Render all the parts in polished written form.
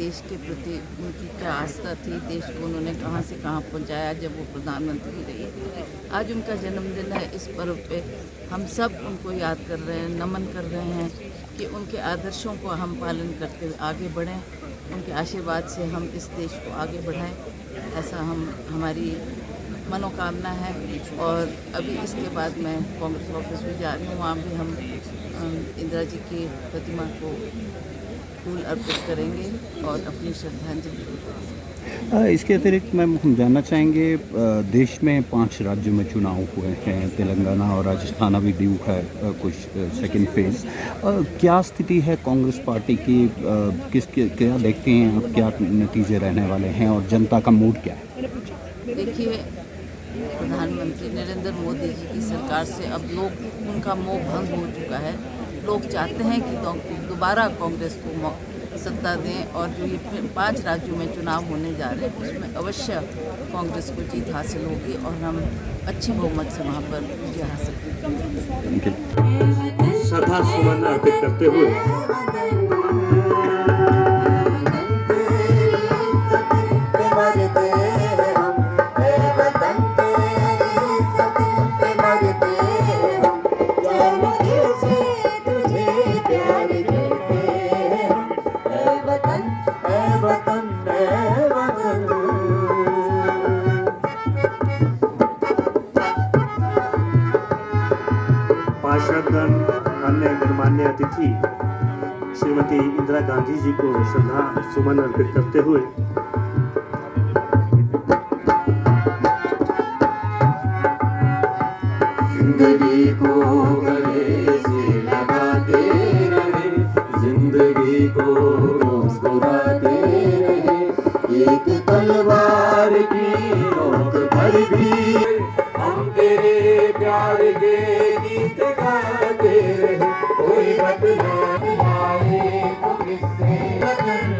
देश के प्रति उनकी क्या आस्था थी, देश को उन्होंने कहाँ से कहाँ पहुँचाया जब वो प्रधानमंत्री रही। आज उनका जन्मदिन है। इस पर्व पे हम सब उनको याद कर रहे हैं, नमन कर रहे हैं कि उनके आदर्शों को हम पालन करते हुए आगे बढ़ें, उनके आशीर्वाद से हम इस देश को आगे बढ़ाएं, ऐसा हमारी मनोकामना है। और अभी इसके बाद मैं कांग्रेस ऑफिस भी जा रही हूँ, वहाँ भी हम इंदिरा जी की प्रतिमा को फूल अर्पित करेंगे और अपनी श्रद्धांजलि देंगे। इसके अतिरिक्त मैम हम जानना चाहेंगे, देश में 5 राज्यों में चुनाव हुए हैं, तेलंगाना और राजस्थान अभी ड्यू है कुछ सेकंड फेज। क्या स्थिति है कांग्रेस पार्टी की, क्या देखते हैं आप, क्या नतीजे रहने वाले हैं और जनता का मूड क्या है? देखिए, प्रधानमंत्री नरेंद्र मोदी जी की सरकार से अब लोग उनका मोह भंग हो चुका है। लोग चाहते हैं कि दोबारा कांग्रेस को सत्ता दें और जो ये 5 राज्यों में चुनाव होने जा रहे हैं उसमें अवश्य कांग्रेस को जीत हासिल होगी और हम अच्छी बहुमत से वहाँ पर विजय हासिल करेंगे। श्रद्धा सुमन अर्पित करते हुए पार्षदगण, अन्य गणमान्य अतिथि श्रीमती इंदिरा गांधी जी को श्रद्धा सुमन अर्पित करते हुए जिंदगी को गले से लगाते रहे, जिंदगी को मुस्कुराते रहे, एक तलवार की नोक पर भी हम तेरे प्यार के गीत गाते रहे, कोई बदलाए तो किससे वतन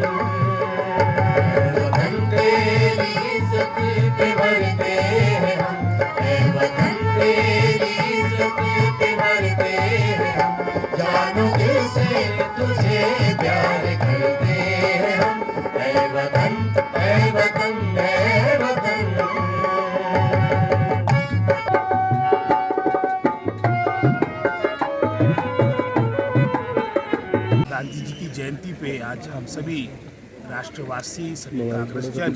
तेरी इज्जत पे मरते हैं हम, वतन तेरी इज्जत पे मरते हैं हम, जानो दिल से तुझे प्यार करते हैं हम, ऐ वतन ऐ वतन ऐ वतन। गांधी जी की जयंती पे आज हम सभी राष्ट्रवासी, सभी कांग्रेसजन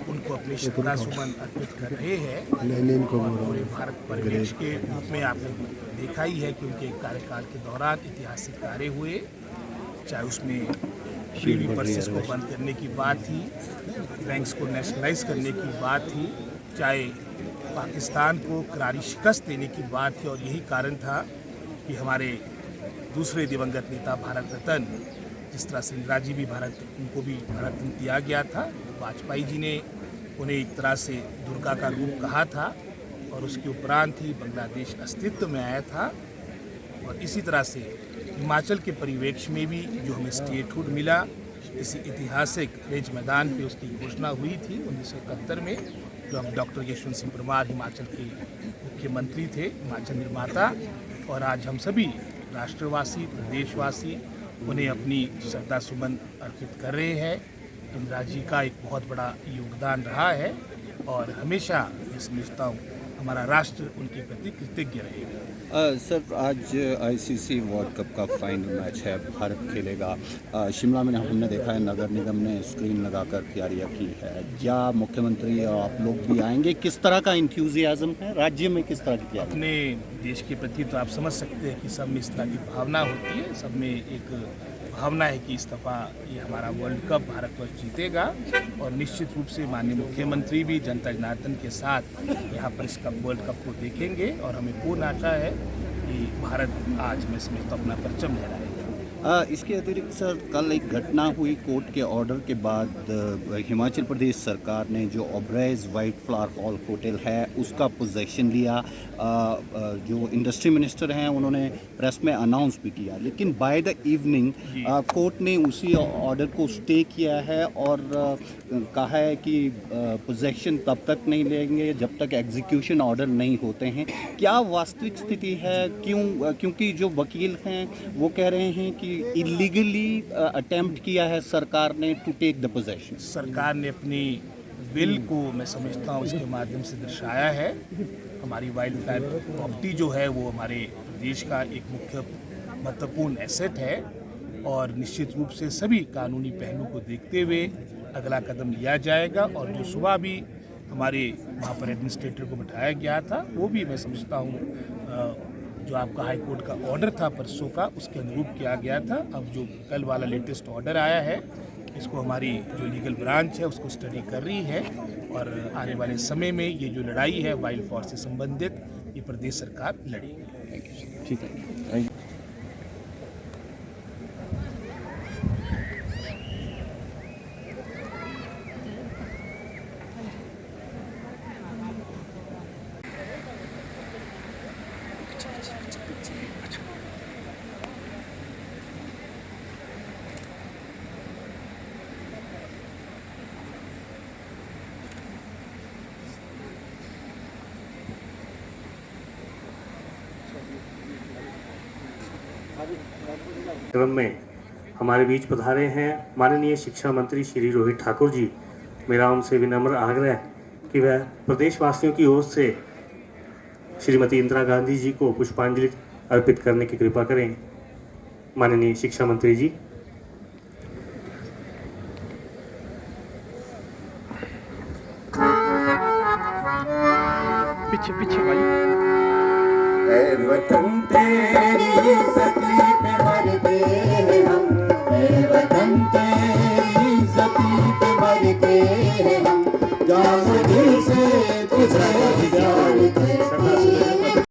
उनको अपनी श्रद्धा सुमन अर्पित कर रहे हैं। और पूरे भारत परिवेश के रूप में आपने देखा ही है कि उनके कार्यकाल के दौरान ऐतिहासिक कार्य हुए, चाहे उसमें प्रीवी पर्सेस को बंद करने की बात थी, बैंक्स को नेशनलाइज करने की बात थी, चाहे पाकिस्तान को करारी शिकस्त देने की बात थी। और यही कारण था कि हमारे दूसरे दिवंगत नेता भारत रत्न, जिस तरह से इंदिरा जी भी उनको भी भारत रत्न दिया गया था, वाजपेयी जी ने उन्हें एक तरह से दुर्गा का रूप कहा था और उसके उपरांत ही बांग्लादेश अस्तित्व में आया था। और इसी तरह से हिमाचल के परिवेश में भी जो हमें स्टेटहुड मिला, इसी ऐतिहासिक रिज मैदान पे उसकी घोषणा हुई थी 1971 में, जब डॉक्टर यशवंत सिंह परमार हिमाचल के मुख्यमंत्री थे, हिमाचल निर्माता। और आज हम सभी राष्ट्रवासी, प्रदेशवासी उन्हें अपनी श्रद्धा सुमन अर्पित कर रहे हैं। इंदिरा जी का एक बहुत बड़ा योगदान रहा है और हमेशा मैं समझता हूँ हमारा राष्ट्र उनके प्रति कृतज्ञ रहेगा। सर, आज आईसीसी वर्ल्ड कप का फाइनल मैच है, भारत खेलेगा। शिमला में हमने देखा है नगर निगम ने स्क्रीन लगाकर तैयारियां की है। क्या मुख्यमंत्री और आप लोग भी आएंगे? किस तरह का इंथ्यूजियाज्म है राज्य में, किस तरह की तैयारी? अपने देश के प्रति तो आप समझ सकते हैं कि सब में इस तरह की भावना होती है। सब में एक भावना है कि इस दफ़ा ये हमारा वर्ल्ड कप भारतवर्ष जीतेगा और निश्चित रूप से माननीय मुख्यमंत्री भी जनता जनार्दन के साथ यहाँ पर इस वर्ल्ड कप को देखेंगे। और हमें पूर्ण आशा है कि भारत आज मैं समझता हूँ अपना परचम लहराएगा। इसके अतिरिक्त सर, कल एक घटना हुई कोर्ट के ऑर्डर के बाद, हिमाचल प्रदेश सरकार ने जो ओबरायज़ वाइट फ्लावर हॉल होटल है उसका पोजेसन लिया। जो इंडस्ट्री मिनिस्टर हैं उन्होंने प्रेस में अनाउंस भी किया, लेकिन बाय द इवनिंग कोर्ट ने उसी ऑर्डर को स्टे किया है और कहा है कि पोजेसन तब तक नहीं लेंगे जब तक एग्जीक्यूशन ऑर्डर नहीं होते हैं। क्या वास्तविक स्थिति है? क्योंकि जो वकील हैं वो कह रहे हैं कि इलीगली अटेम्प्ट किया है सरकार ने टू टेक द पोजेशन? सरकार ने अपनी विल को मैं समझता हूँ इसके माध्यम से दर्शाया है। हमारी वाइल्ड लाइफ प्रॉपर्टी जो है वो हमारे देश का एक मुख्य महत्वपूर्ण एसेट है और निश्चित रूप से सभी कानूनी पहलू को देखते हुए अगला कदम लिया जाएगा। और जो सुबह भी हमारे वहाँ पर एडमिनिस्ट्रेटर को बैठाया गया था वो भी मैं समझता हूँ जो आपका हाई कोर्ट का ऑर्डर था परसों का उसके अनुरूप किया गया था। अब जो कल वाला लेटेस्ट ऑर्डर आया है इसको हमारी जो लीगल ब्रांच है उसको स्टडी कर रही है और आने वाले समय में ये जो लड़ाई है वाइल्ड फॉर से संबंधित ये प्रदेश सरकार लड़ेगी। ठीक है। क्रम में हमारे बीच पधारे हैं माननीय शिक्षा मंत्री श्री रोहित ठाकुर जी। मेरा उनसे विनम्र आग्रह कि वह प्रदेशवासियों की ओर से श्रीमती इंदिरा गांधी जी को पुष्पांजलि अर्पित करने की कृपा करें। माननीय शिक्षा मंत्री जी। पीछे पीछे भाई। ऐ वतन तेरी सती